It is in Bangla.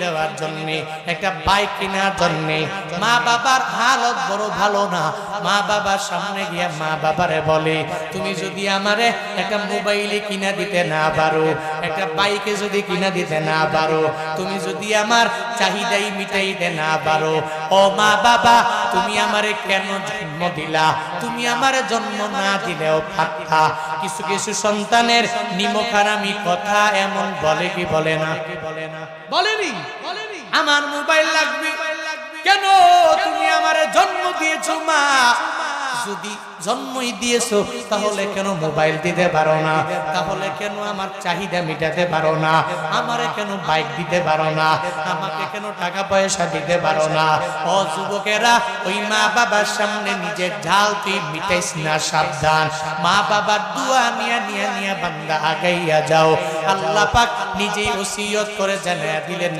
দেওয়ার জন্য, একটা বাইক কেনার জন্য। মা বাবার হালত বড় ভালো না। মা বাবার সামনে গিয়া মা বাবারে বলে, তুমি যদি আমারে একটা মোবাইলে কিনা দিতে না পারো, একটা বাইকে যদি কিনা দিতে না পারো, তুমি যদি আমার চাহিদাই মিটাইতে না পারো, ও মা বাবা তুমি আমারে কেন জন্ম দিলা? তুমি আমারে জন্ম না দিলেও পারতা। কিছু কিছু সন্তানের নিমখারামি কথা এমন বলে কি বলে না? বলেনি আমার মোবাইল লাগবে। কেন? তুমি আমারে জন্ম দিয়েছো মা, যদি জন্মই দিয়েছো তাহলে কেন মোবাইল দিতে পারো না? তাহলে কেন আমার চাহিদা মিটাতে পারো না? আমারে কেন বাইক দিতে পারো না? আমাকে কেন টাকা পয়সা দিতে পারো না? ও যুবকেরা, ওই মা বাবার সামনে নিজের ঝাল তুই মিটাইস না, সাবধান। মা বাবার দোয়া নিয়া বান্দা আগাইয়া যাও। আল্লাহ পাক নিজেই ওসিয়ত করে জানাইয়া দিলেন।